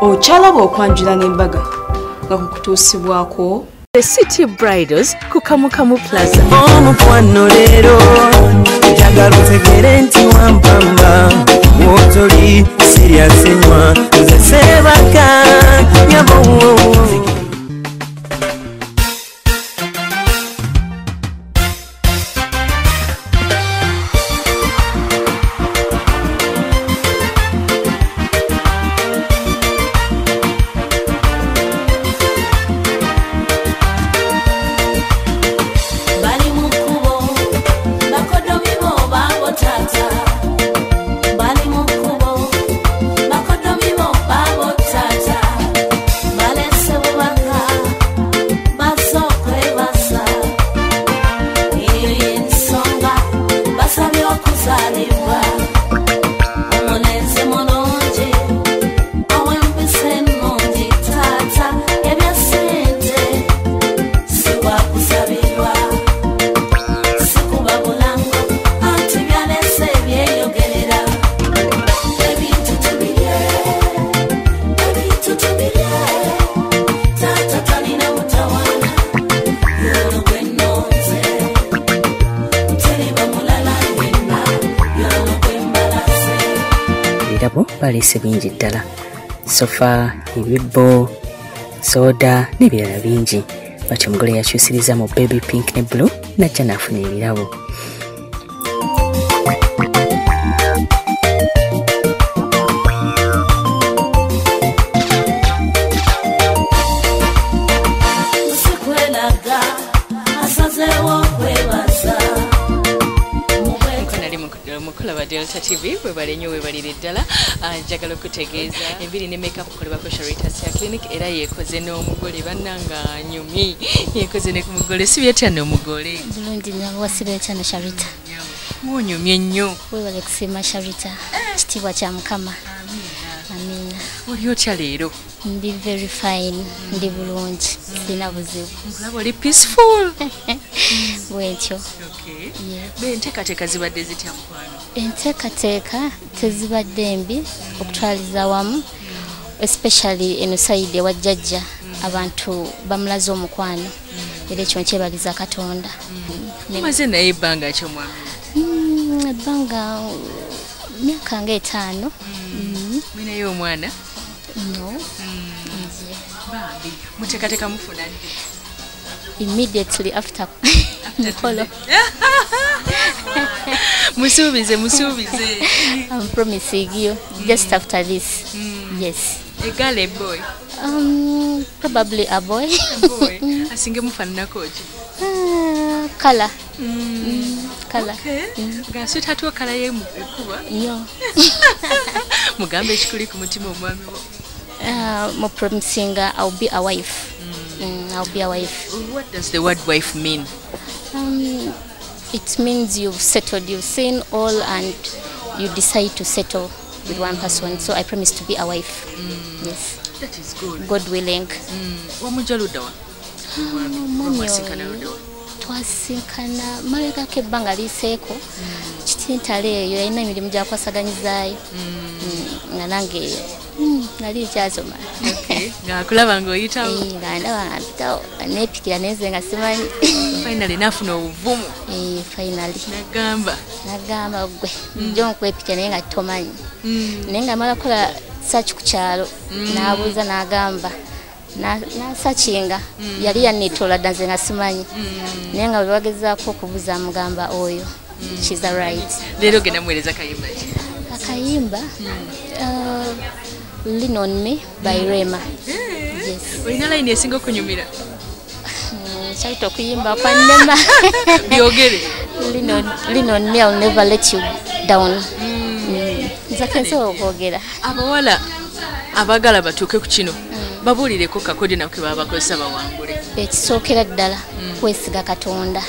Ochalaba okwanjula n'embaga nga kukutuusibwako The City Bridals ku Kamukamu Plaza. Omukwano leero njagala otegere nti wampamba wotoli serious nnyo nze sebaka nyabo. Balese bingi ddala sofa ebibbo soda n'ebirala bingi batyo omugole yakyusiriza mu baby pink ne blue najja n'afuna ebirabo. Delta TV we bali nnyo we balire ddala njagala okutegeeza embiri ne makeup kolebwa ko Charitas ya clinic era yekoze n'omugole bannanga nyumi yekoze ne ku mugole si byetya n'omugole bulungi nabo wasire cyane Charita mwonyumye nnyo we bali kusima Charita kitibwa kya Mukama amina oli otya leero ndi very fine ndi bulungi sina buzibu nkulaba oli peaceful bwentyo okay be nteekateeka zibadde zitya mukwano enteekateeka tezibadde mbi okutwaliza wamu especially eno side wa jjajja abantu bamulaza omukwano era ekyo nkyebaliza Katonda mumaze naye ebbanga kyo mwami ebbanga myaka nga 5 mwinayo omwana no bambi muteekateeka mufuna ddi immediately after mukolo musuubize I'm promising you just after this yes a girl a boy probably a boy asinge mufaananako ki color color gaso tatuwa kala ye mukuba yo mugambe ekikuli ku mutima omwami wo mo promising I'll be a wife I'll be a wife. What does the word wife mean? It means you've settled, you've seen all and you decide to settle with one person. So I promise to be a wife. Yes. That is good. God willing. Wamujaludawa? Twasinkana maleka kebbanga liseeko kitintale eyo yalina emirimu gyakwasaganyizaayo nga nange nali kyasoma ng'akulaba ng'oyitawo nga ndaba mpitawo neepikira nenze nga simanyi finally naafuna obuvumu finally nagamba gwe jjo nkwepikira naye nga tomanyi naye nga mala kukola search ku kyalo n'abuuza n'agamba nasakinga yali yanneetoola dda nze nga simanyi naye nga bwe bagezaako okubuuza mugamba oyo she's the right. Leero genda muweereza kayimba ki? Akayimba Lean on Me by Rema. Yes. Olina line esinga okunyumira? Kyalita okuyimba kwa nnema. Byogere. Lean on Me, I'll never let you down. Nzakensobola okwogera. Abawala abagala batuuke ku kino babuulireko kakodi nako baba bakozesa bawangule. Ekisookera ddala kwesiga Katonda.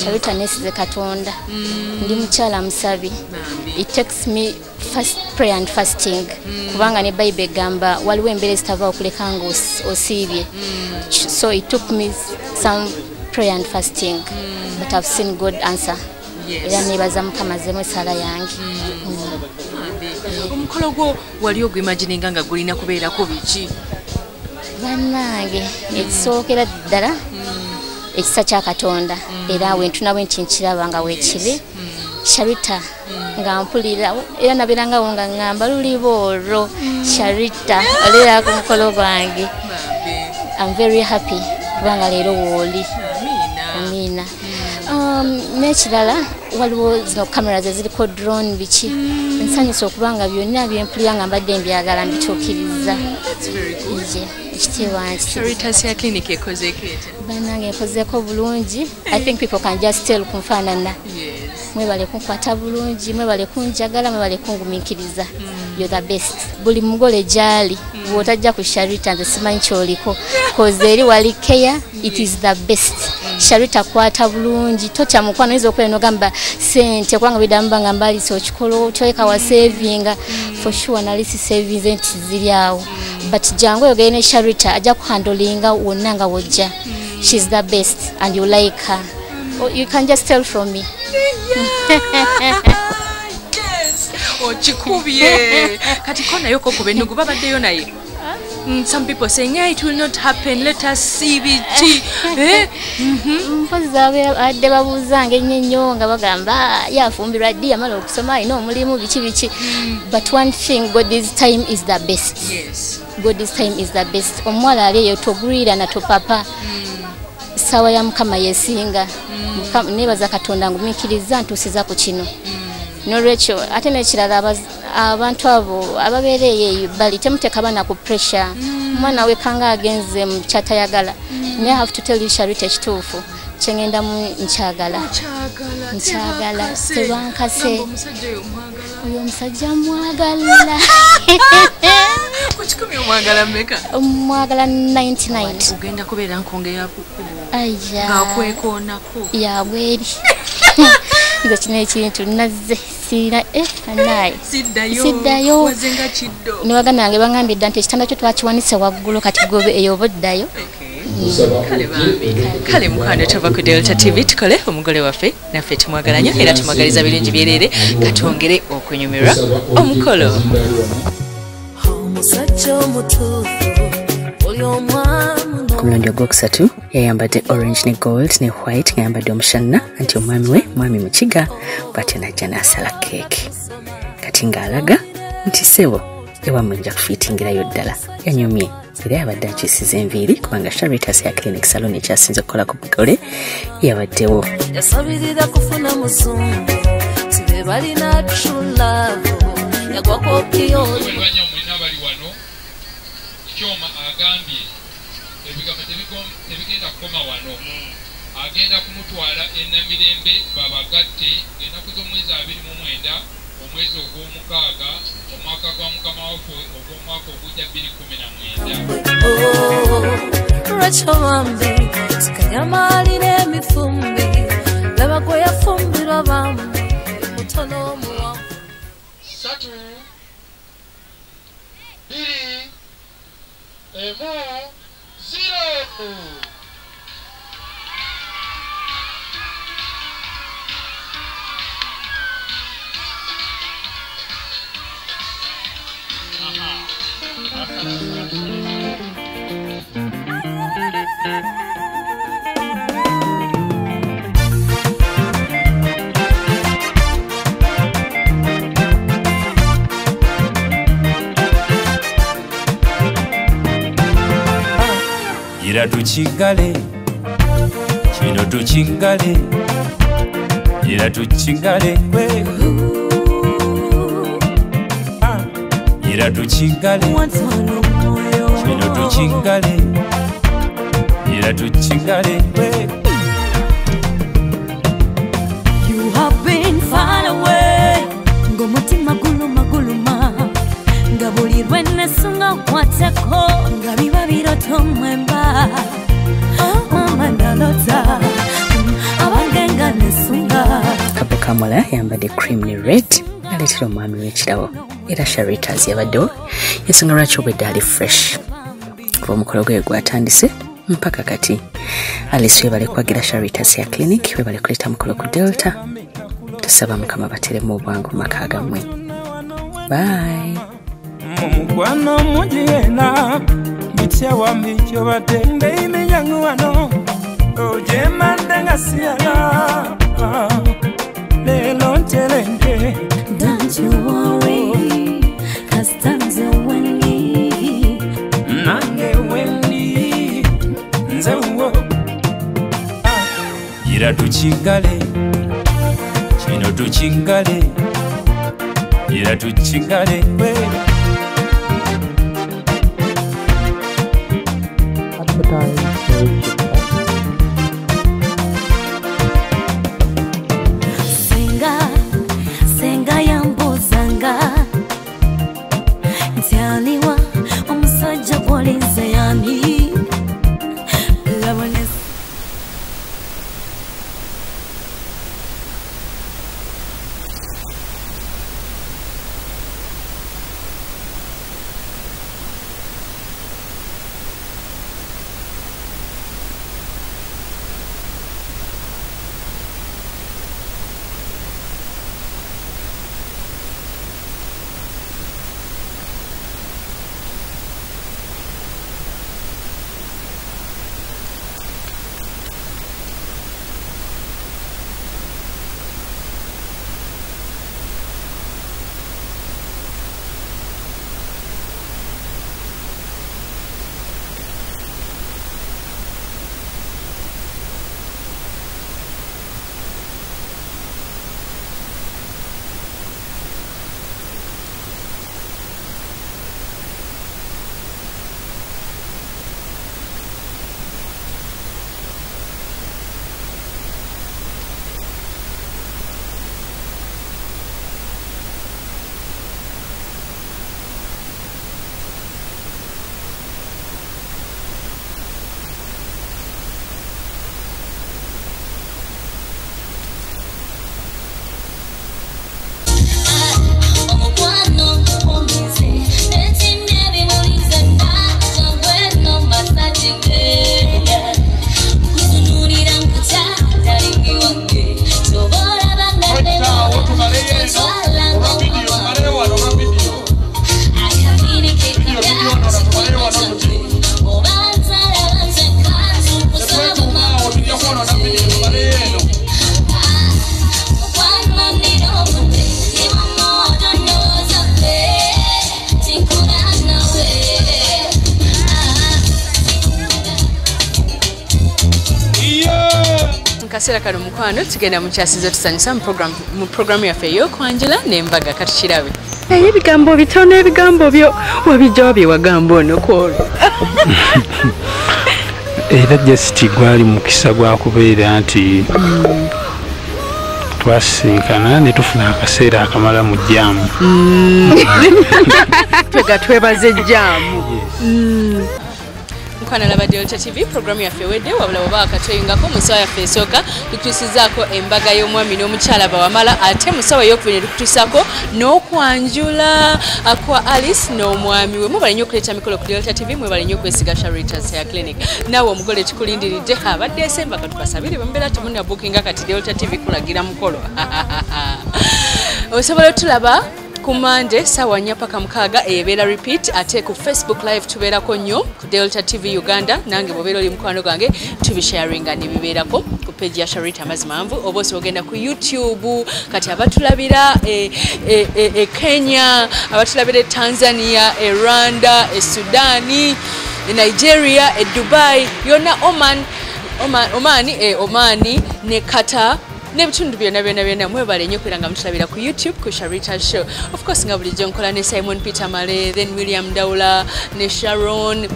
Charita nesize Katonda. Ndi mukyala musabi. It takes me fast prayer and fasting. Kubanga ne Bible gamba waliwo embeera ezitava okuleka nga osiibye. So it took me some prayer and fasting. But I've seen God answer. Era nebaza Mukama zemwe sala yange. omukolo gwo wali ogwimagininga nga gulina kubeerako biki? Bannange ekisookera ddala ekisa kya Katonda era wentunabwe nti nkiraba nga weekiri Sharita nga mpulira era nabeerangawo nga ngamba luli booro Sharita olera ku mukolo gwange. I'm very happy kubanga leero wooli. Amina. N'ekirala waliwo zino cameras eziriko drone biki nsanyusa okubanga byonna byempulira nga mbadde mbyagala mbituukiriza. Sharita's ya clinic ekozeeko ete? Bannange ekozeeko bulungi. I think people can just tell kunfaanana. Mwebale kunkwata bulungi, mwebale kunjagala, mwebale kungumiikiriza. You're the best. Buli mugole gyali bw'otajja ku Sharita nze simanyi kyoliko cause eri wali care, it is the best. Sharita kwata bulungi totya mukwano izo kweno gamba sente kwanga bidamba nga mbali so chikolo choeka wa saving for sure na lisi savings enti ziri awo but jango yogene Sharita aja ku handlinga wonanga wojja. She's the best and you like her. Oh, you can just tell from me. Ochikubye kati kona yoko kubendugu babaddeyo naye. Some people saying it will not happen, let us see bichi. Mpozabe adde babuzange nnyo nga bagamba yafumbirwa ddi amala okusoma ino omulimu bichi. But one thing, God's time is the best. Yes. God's time is the best. Omwala aliyo togwira na topapa. Sawa ya Mukama yesinga. Nebaza Katonda ngumikiriza ntusiza ku kino. Norwecho ate nekirala abantu abo ababeereye bali temuteka bana ku pressure. Mwana we kanga agenze mu kyatayagala. I have to tell you Sharita ekituufu kyengenda mu nkyagala tebankase oyo omusajja mwagala kuchikumi omwagala mmeka? Omwagala 99. Ugenda kubeera nkonge yakukubo aya ngakwekoonako yabweri nze kino ekintu nazze sira anayi siddayo wazenga kiddo niwaganange bangambye dda nti ekitanda kyo twakiwanise waggulu kati gobe eyo boddayo. Kale mukwano tova ku Delta TV tukole omugole waffe naffe tumwagala nnyo era tumwagaliza birungi byerere katwongere okunyumirwa omukolo. Ku mulundi ogwokusatu yayambadde orange ne gold ne white ngayambadde omushana anti omwami we mwami Mukiga bw'atyo najja n'asala keeki kati ng'alaga nti ssebo ewammwe nja kufiitingirayo ddala yanyumye era yabadde akyusiza enviiri kubanga Sharita's ya clinic salon ekyasinze okukola ku mugole yabaddewo. Yasabirira kufuna musungu sibe balina true love yagwako kiyoli bali wano kyoma agambye ebigamba tebigenda kukoma wano agenda kumutwala enamirembe babagatte ennaku z'omwezi 29 omwezi ogw'omukaaga omwaka gwa mukama waffe ogw'omwaka ogujja 2019. Rachel Wambi sikanyamaalira emifumbi laba gwe yafumbirwa bambi mutono omuwanvu 3 2 1 0. Ira tukigale kino tukigale ira tukigale ira tukigale kino tukigale ira tukigale. You have been far away ngomutima guluma nga buli lwennesunga kwateko nga biba biroto mwemba amandalota abangenga nesunga. Kapo Kamola yambadde cream ne red aleetera omwami w'ekirawo era Sharita's yabaddewo ensonga lwaki obwedde ali fresh kuba omukolo gwe gwatandise mpaka kati. Alice webale kwagira Sharita's ya clinic webale kuleeta mukolo ku Delta tusaba Mukama bateremu obwangu mu maka gammwe. Bye. Mukwano mujena bitya wambi kyobadde ndeyimenya wano ojemanda nga siyala lelo ntelenge. Don't you worry, 'cause times are windy. Nange wendi nze wo ira tukingale kino tukingale ira tukingale Senga yambuzanga ntyaliwa omusajja gwolinze yani labonesa Kaseera kano mukwano tugenda mukyasiza tusanyusa mu programu yaffe ey'okwanjula n'embaga katukirabe. Ebigambo bitono ebigambo byo wabijja wabye wagamba ono kwolwo. Era just gwali mukisa gwa kubeera nti twasinkana ne tufuna akaseera akamala mu jjaamu. Twega twebaze jjaamu. Mukwana laba Delta TV programu yaffe wedde wabula baba akatoyingako musawa yaffe esooka tutusizaako embaga y'omwami n'omukyala bawamala ate musawa ey'okubiri tutusizaako n'okwanjula kwa Alice n'omwami we. Mwebale nnyo okuleeta mikolo ku Delta TV, mwebale nnyo okwesiga Sharitas Hair Clinic. Naawe omugole kikulindiridde abadde Desemba katubasabire bambeera temunna bookinga kati Delta TV kulagira mukolo. Osobola otulaba ku Monday sawa 4 paka 6 ebeera repeat ate ku Facebook live tubeerako nnyo ku Delta TV Uganda nange bobeera oli mukwano gange tubisharinga ne bibeerako ku page ya Sharita Mazimanvu oba osogenda ku YouTube kati abatulabira Kenya abatulabira Tanzania Rwanda Sudani Nigeria Dubai yona Omani ne Qatar n'ebitundu byonna mwebale nnyo kwera nga mutulabira ku YouTube ku Sharita Show. Of course nga bulijjo nkola ne Simon Peter Male, then William Dawula ne Sharon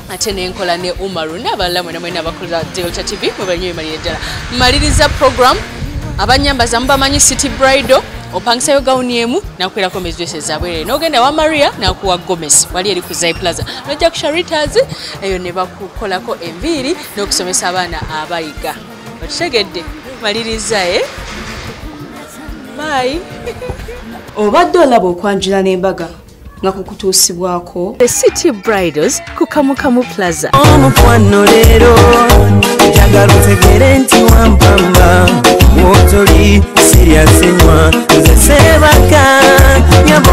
ate nenkola ne Umaru n'abalala mwena abakola Delta TV mwebale nnyo emalire ddala. Maliriza program abanyambaza mubamanyi City Bridal opangisayo gawuni emu nakwerako mezwese zabwere n'ogenda wa Maria nakuwa Gomez wali eri ku Zai Plaza nojja ku Sharitas eyo ne bakukolako enviiri n'okusomesa abaana abayiga. Okitegedde maliriza bye. Obadde olaba okwanjula n'embaga nga kukutuusibwako The City Bridals ku Kamukamu Plaza. Omukwano leero njagala otegere nti wampamba wotoli serious nnyo nze seebaka nyabo